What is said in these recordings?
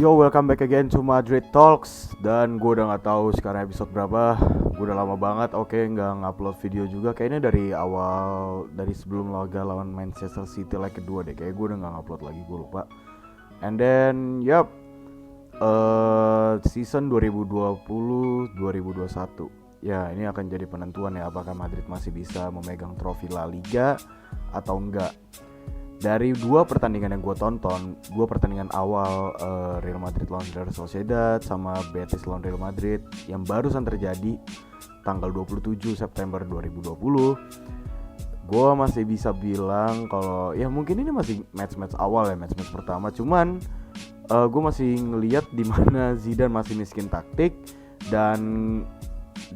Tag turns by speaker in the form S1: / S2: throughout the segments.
S1: Yo, welcome back again to Madrid Talks. Dan gue udah nggak tahu sekarang episode berapa. Gue udah lama banget, nggak ngupload video juga. Kayaknya dari awal, dari sebelum laga lawan Manchester City leg kedua deh. Kayak gue udah nggak ngupload lagi, gue lupa. And then, season 2020-2021. Ya, ini akan jadi penentuan ya apakah Madrid masih bisa memegang trofi La Liga atau enggak. Dari dua pertandingan yang gue tonton, dua pertandingan awal Real Madrid lawan Real Sociedad sama Betis lawan Real Madrid yang barusan terjadi tanggal 27 September 2020, gue masih bisa bilang kalau ya mungkin ini masih match-match awal ya, match-match pertama. Cuman gue masih ngelihat di mana Zidane masih miskin taktik dan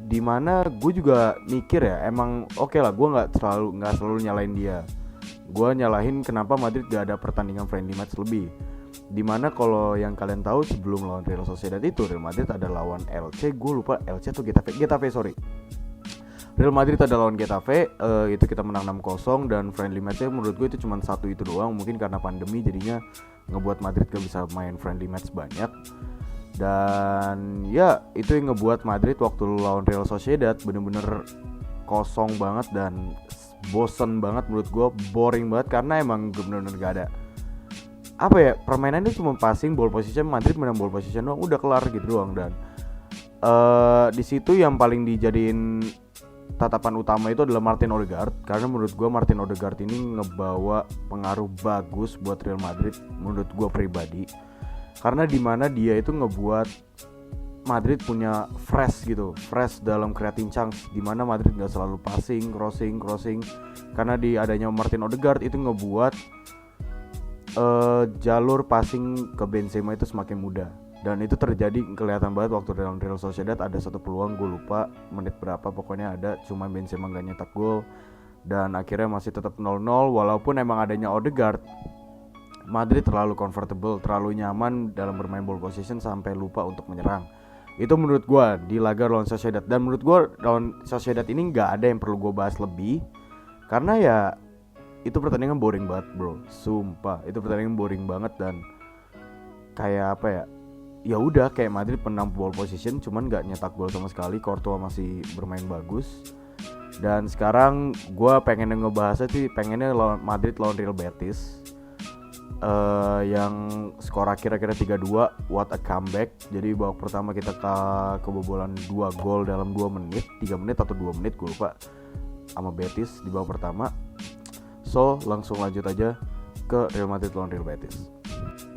S1: di mana gue juga mikir ya emang oke lah, gue nggak selalu nyalain dia. Gue nyalahin kenapa Madrid gak ada pertandingan friendly match lebih. Dimana kalau yang kalian tahu sebelum lawan Real Sociedad itu Real Madrid ada lawan LC, gue lupa LC atau Getafe sorry. Real Madrid ada lawan Getafe, itu kita menang 6-0 dan friendly matchnya menurut gue itu cuma satu itu doang. Mungkin karena pandemi jadinya ngebuat Madrid gak bisa main friendly match banyak. Dan ya itu yang ngebuat Madrid waktu lawan Real Sociedad bener-bener kosong banget dan bosen banget menurut gue, boring banget karena emang bener-bener gak ada apa ya, permainannya cuma passing, ball position, Madrid menang ball position doang, udah kelar gitu doang. Dan di situ yang paling dijadiin tatapan utama itu adalah Martin Odegaard, karena menurut gue Martin Odegaard ini ngebawa pengaruh bagus buat Real Madrid menurut gue pribadi, karena dimana dia itu ngebuat Madrid punya fresh dalam creating chance, di mana Madrid nggak selalu passing, crossing, karena di adanya Martin Odegaard itu ngebuat jalur passing ke Benzema itu semakin mudah. Dan itu terjadi kelihatan banget waktu dalam Real Sociedad ada satu peluang, gue lupa menit berapa, pokoknya ada, cuma Benzema nggak nyetak gol dan akhirnya masih tetap 0-0 walaupun emang adanya Odegaard. Madrid terlalu comfortable, terlalu nyaman dalam bermain ball position sampai lupa untuk menyerang. Itu menurut gue di laga lawan Sociedad. Dan menurut gue lawan Sociedad ini gak ada yang perlu gue bahas lebih, karena ya itu pertandingan boring banget bro. Sumpah itu pertandingan boring banget. Dan kayak apa ya, ya udah kayak Madrid menang ball position cuman gak nyetak gol sama sekali. Courtois masih bermain bagus. Dan sekarang gue pengen ngebahasnya sih, pengennya lawan Madrid lawan Real Betis, yang skor kira-kira 3-2. What a comeback. Jadi babak pertama kita kebobolan 2 gol dalam 2 menit, 3 menit atau 2 menit gue lupa, sama Betis di babak pertama. So langsung lanjut aja ke Real Madrid lawan Real Betis.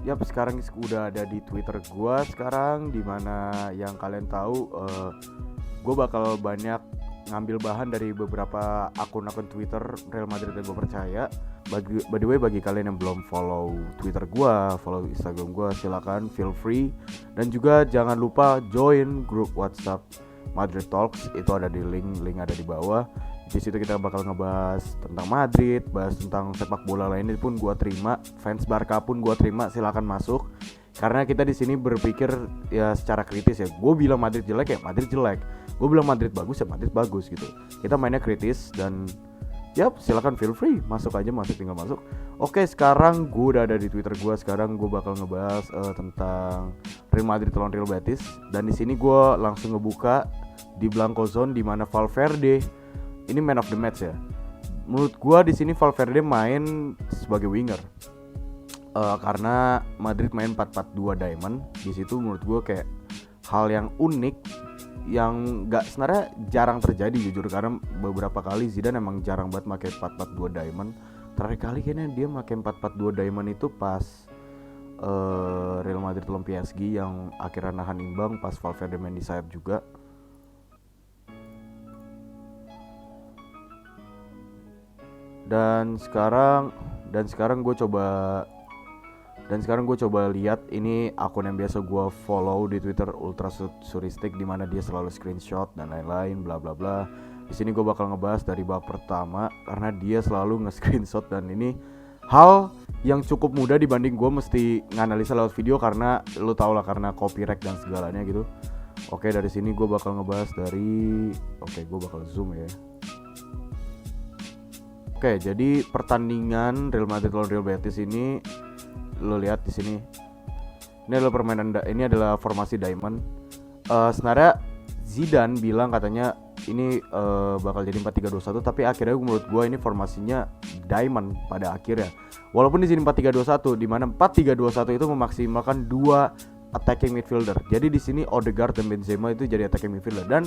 S1: Yap, sekarang udah ada di Twitter gue sekarang, dimana yang kalian tahu gue bakal banyak ngambil bahan dari beberapa akun-akun Twitter Real Madrid yang gue percaya. By the way, bagi kalian yang belum follow Twitter gue, follow Instagram gue, silakan feel free. Dan juga jangan lupa join grup WhatsApp Madrid Talks, itu ada di link ada di bawah. Di situ kita bakal ngebahas tentang Madrid, bahas tentang sepak bola lainnya pun gue terima, fans Barca pun gue terima, silakan masuk. Karena kita di sini berpikir ya secara kritis ya. Gue bilang Madrid jelek ya Madrid jelek, gue bilang Madrid bagus ya Madrid bagus gitu. Kita mainnya kritis dan yap, silakan feel free, tinggal masuk. Oke, sekarang gue udah ada di Twitter gue. Sekarang gue bakal ngebahas tentang Real Madrid lawan Real Betis. Dan di sini gue langsung ngebuka di Blanco Zone, di mana Valverde ini man of the match ya. Menurut gue di sini Valverde main sebagai winger. Karena Madrid main 4-4-2 diamond. Di situ menurut gue kayak hal yang unik, yang nggak sebenarnya jarang terjadi jujur, karena beberapa kali Zidane emang jarang banget pakai 4-4-2 diamond. Terakhir kali kayaknya dia pakai 4-4-2 diamond itu pas Real Madrid lawan PSG yang akhirnya nahan imbang pas Valverde main di sayap juga. Dan sekarang gue coba lihat ini akun yang biasa gue follow di Twitter, Ultra Suristik, di mana dia selalu screenshot dan lain-lain bla bla bla. Di sini gue bakal ngebahas dari babak pertama karena dia selalu nge-screenshot, dan ini hal yang cukup mudah dibanding gue mesti nganalisa lewat video, karena lu tau lah karena copyright dan segalanya gitu. Oke, dari sini gue bakal ngebahas gue bakal zoom ya. Oke, jadi pertandingan Real Madrid lawan Real Betis ini lo lihat di sini. Ini adalah formasi diamond. Sebenarnya Zidane bilang katanya ini bakal jadi 4-3-2-1, tapi akhirnya menurut gue ini formasinya diamond pada akhirnya. Walaupun di sini 4-3-2-1, di mana 4-3-2-1 itu memaksimalkan 2 attacking midfielder. Jadi di sini Odegaard dan Benzema itu jadi attacking midfielder. Dan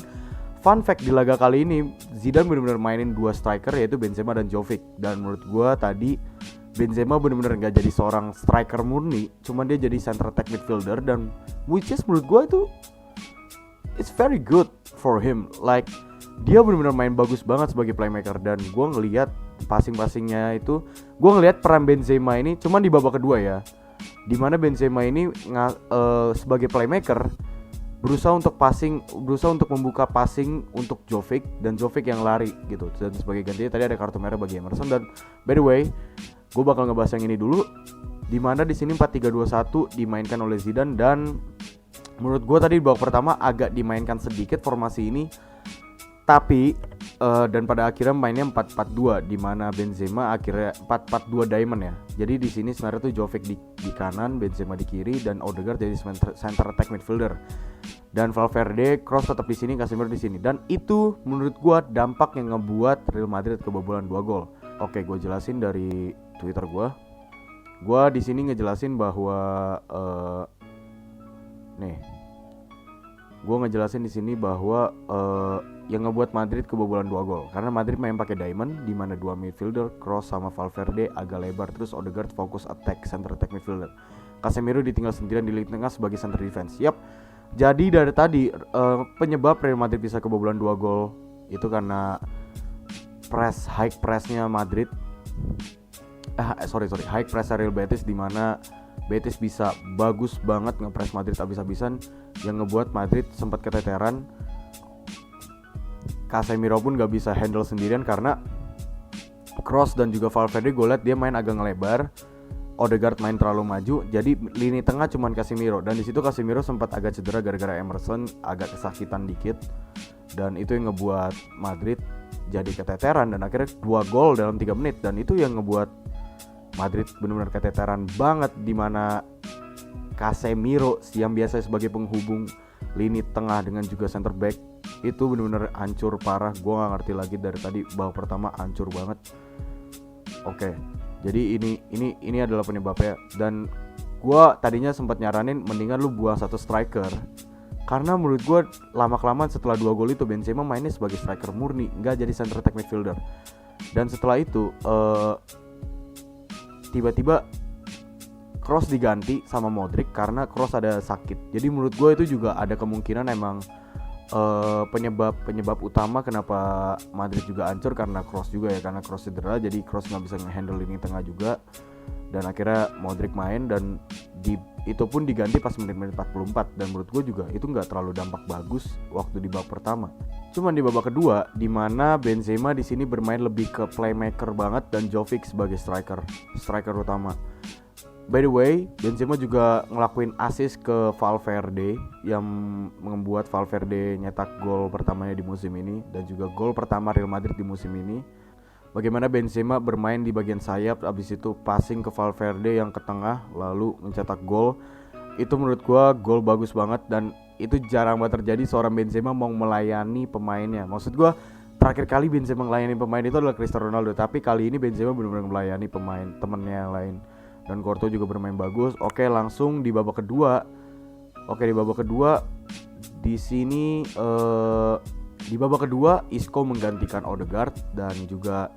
S1: fun fact, di laga kali ini Zidane benar-benar mainin 2 striker, yaitu Benzema dan Jovic. Dan menurut gue tadi Benzema benar-benar nggak jadi seorang striker murni, cuman dia jadi center attack midfielder, dan which is menurut gue itu it's very good for him. Like dia benar-benar main bagus banget sebagai playmaker. Dan gue ngelihat passing-passingnya itu, gue ngelihat peran Benzema ini cuman di babak kedua ya, dimana Benzema ini sebagai playmaker berusaha untuk membuka passing untuk Jovic, dan Jovic yang lari gitu. Dan sebagai gantinya tadi ada kartu merah bagi Emerson. Dan by the way, gue bakal ngebahas yang ini dulu, dimana di sini 4-3-2-1 dimainkan oleh Zidane. Dan menurut gue tadi di babak pertama agak dimainkan sedikit formasi ini, tapi dan pada akhirnya mainnya 4-4-2, di mana Benzema akhirnya 4-4-2 diamond ya. Jadi di sini sebenarnya tuh Jovic di kanan, Benzema di kiri, dan Odegaard jadi center attack midfielder. Dan Valverde, Kroos tetap di sini, Casemiro di sini. Dan itu menurut gua dampak yang ngebuat Real Madrid kebobolan 2 gol. Oke, gua jelasin dari Twitter gua. Gua di sini ngejelasin bahwa gue ngejelasin di sini bahwa yang ngebuat Madrid kebobolan 2 gol karena Madrid main pakai diamond, di mana 2 midfielder, Kroos sama Valverde agak lebar, terus Odegaard fokus center attack midfielder. Casemiro ditinggal sendirian di lini tengah sebagai center defense. Yap. Jadi dari tadi penyebab Real Madrid bisa kebobolan 2 gol itu karena high pressnya Madrid. High press Real Betis, di mana Betis bisa bagus banget ngepress Madrid habis-habisan, yang ngebuat Madrid sempat keteteran. Casemiro pun gak bisa handle sendirian karena Kroos dan juga Valverde gue liat dia main agak ngelebar, Odegaard main terlalu maju, jadi lini tengah cuman Casemiro. Dan di situ Casemiro sempat agak cedera gara-gara Emerson agak kesakitan dikit, dan itu yang ngebuat Madrid jadi keteteran dan akhirnya 2 gol dalam 3 menit. Dan itu yang ngebuat Madrid benar-benar keteteran banget, dimana Casemiro yang biasa sebagai penghubung lini tengah dengan juga center back itu benar-benar hancur parah. Gue gak ngerti lagi, dari tadi babak pertama hancur banget. Oke, jadi ini adalah penyebabnya. Dan gue tadinya sempat nyaranin mendingan lu buang 1 striker, karena menurut gue lama-kelamaan setelah 2 gol itu Benzema mainnya sebagai striker murni, nggak jadi center attack midfielder. Dan setelah itu tiba-tiba Kroos diganti sama Modric karena Kroos ada sakit. Jadi menurut gue itu juga ada kemungkinan emang penyebab utama kenapa Madrid juga hancur karena Kroos juga ya, karena Kroos cedera, jadi Kroos nggak bisa nge-handle lini tengah juga. Dan akhirnya Modric main, dan itu pun diganti pas menit-menit 44. Dan menurut gue juga itu nggak terlalu dampak bagus waktu di babak pertama. Cuman di babak kedua, di mana Benzema di sini bermain lebih ke playmaker banget, dan Jovic sebagai striker utama. By the way, Benzema juga ngelakuin assist ke Valverde yang membuat Valverde nyetak gol pertamanya di musim ini, dan juga gol pertama Real Madrid di musim ini. Bagaimana Benzema bermain di bagian sayap, abis itu passing ke Valverde yang ke tengah, lalu mencetak gol. Itu menurut gua gol bagus banget, dan itu jarang banget terjadi seorang Benzema mau melayani pemainnya. Maksud gua, terakhir kali Benzema melayani pemain itu adalah Cristiano Ronaldo, tapi kali ini Benzema benar-benar melayani pemain temennya yang lain. Dan Courtois juga bermain bagus. Oke, langsung di babak kedua. Di sini di babak kedua Isco menggantikan Odegaard, dan juga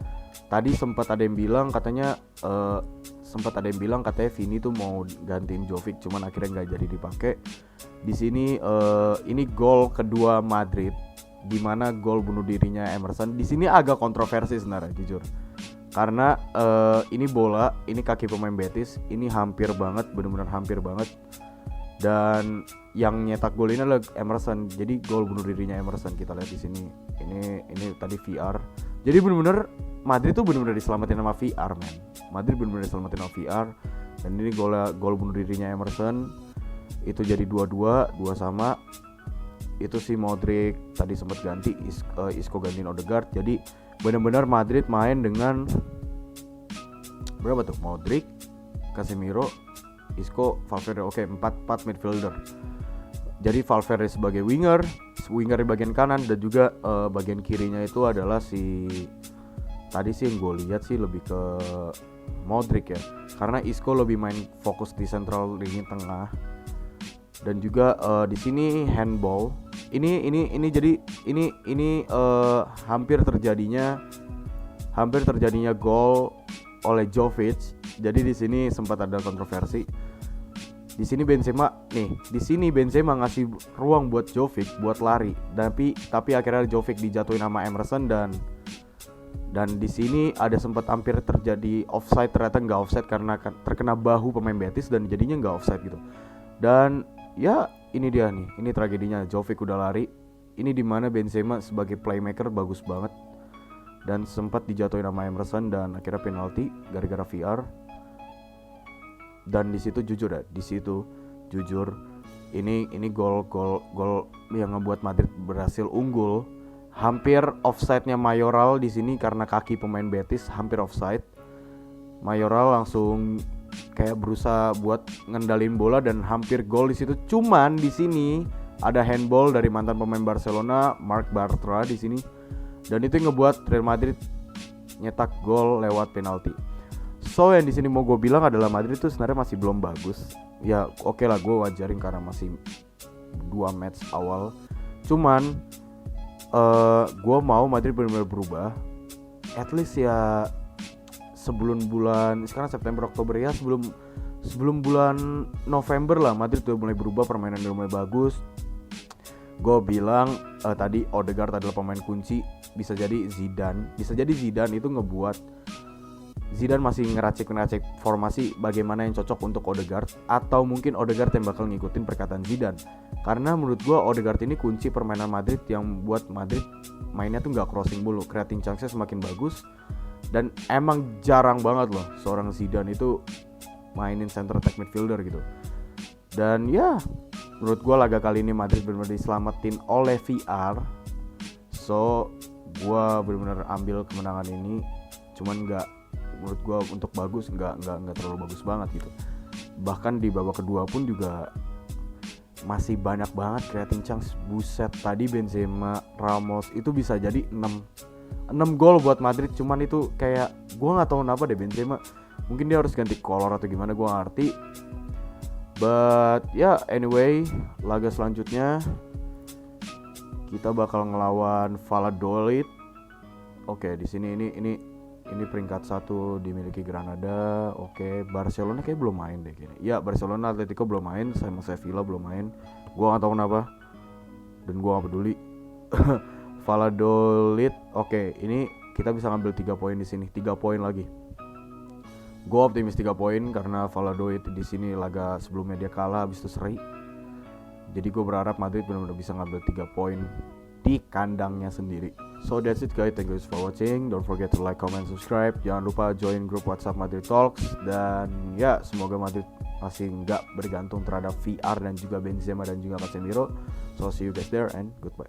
S1: tadi sempat ada yang bilang katanya Vini tuh mau gantiin Jovic, cuman akhirnya nggak jadi dipakai. Di sini ini gol kedua Madrid, di mana gol bunuh dirinya Emerson. Di sini agak kontroversi sebenarnya, jujur. Karena ini bola, ini kaki pemain Betis, ini hampir banget, benar-benar hampir banget. Dan yang nyetak gol ini adalah Emerson. Jadi gol bunuh dirinya Emerson, kita lihat di sini. Ini tadi VR. Jadi benar-benar Madrid tuh benar-benar diselamatin sama VR, man. Madrid benar-benar diselamatin sama VR. Dan ini gol bunuh dirinya Emerson. Itu jadi 2-2 sama. Itu si Modric tadi sempat ganti, Isco gantiin Odegaard. Jadi benar-benar Madrid main dengan berapa tuh? Modric, Casemiro, Isco, Valverde. Oke, 4 midfielder. Jadi Valverde sebagai winger di bagian kanan, dan juga bagian kirinya itu adalah si tadi sih yang gue lihat sih lebih ke Modric ya, karena Isco lebih main fokus di central lini tengah. Dan juga di sini handball. Ini jadi ini hampir terjadinya gol oleh Jovic. Jadi di sini sempat ada kontroversi. Di sini Benzema ngasih ruang buat Jovic buat lari, tapi akhirnya Jovic dijatuhin sama Emerson, dan di sini ada sempat hampir terjadi offside, ternyata nggak offside karena terkena bahu pemain Betis dan jadinya nggak offside gitu. Dan ya ini dia nih, ini tragedinya. Jovic udah lari. Ini dimana Benzema sebagai playmaker bagus banget dan sempat dijatuhin sama Emerson dan akhirnya penalti gara-gara VR. Dan di situ jujur ini gol yang ngebuat Madrid berhasil unggul. Hampir offside-nya Mayoral di sini karena kaki pemain Betis hampir offside. Mayoral langsung kayak berusaha buat ngendalin bola dan hampir gol di situ. Cuman di sini ada handball dari mantan pemain Barcelona, Marc Bartra di sini. Dan itu ngebuat Real Madrid nyetak gol lewat penalti. So yang di sini mau gue bilang adalah Madrid itu sebenarnya masih belum bagus. Ya oke lah, gue wajarin karena masih 2 match awal. Cuman gue mau Madrid benar-benar berubah. At least ya sebelum bulan sekarang September Oktober ya, sebelum bulan November lah Madrid udah mulai berubah, permainan udah mulai bagus. Gue bilang tadi Odegaard adalah pemain kunci. Bisa jadi Zidane itu ngebuat Zidane masih ngeracik formasi bagaimana yang cocok untuk Odegaard, atau mungkin Odegaard yang bakal ngikutin perkataan Zidane. Karena menurut gue Odegaard ini kunci permainan Madrid yang buat Madrid mainnya tuh gak crossing mulu, creating chance-nya semakin bagus. Dan emang jarang banget loh seorang Zidane itu mainin center attack midfielder gitu. Dan ya menurut gue laga kali ini Madrid benar-benar diselamatin oleh VR. So gue benar-benar ambil kemenangan ini. Cuman menurut gue untuk bagus nggak terlalu bagus banget gitu. Bahkan di babak kedua pun juga masih banyak banget creating chance. Buset, tadi Benzema, Ramos itu bisa jadi 6 gol buat Madrid. Cuman itu kayak gue nggak tahu kenapa deh Benzema, mungkin dia harus ganti color atau gimana, gue nggak ngerti. But ya anyway, laga selanjutnya kita bakal ngelawan Valladolid. Oke, di sini ini peringkat 1 dimiliki Granada. Oke, Barcelona kayak belum main deh kayaknya. Ya, Barcelona, Atletico belum main, sama Sevilla belum main. Gua enggak tahu kenapa. Dan gua enggak peduli. Valladolid. Oke, ini kita bisa ngambil 3 poin di sini. 3 poin lagi. Gua optimis 3 poin karena Valladolid di sini laga sebelumnya dia kalah habis itu seri. Jadi gua berharap Madrid benar-benar bisa ngambil 3 poin di kandangnya sendiri. So that's it guys, thank you for watching. Don't forget to like, comment, subscribe. Jangan lupa join grup WhatsApp Madrid Talks. Dan ya semoga Madrid masih nggak bergantung terhadap VR dan juga Benzema dan juga Casemiro. So see you guys there and goodbye.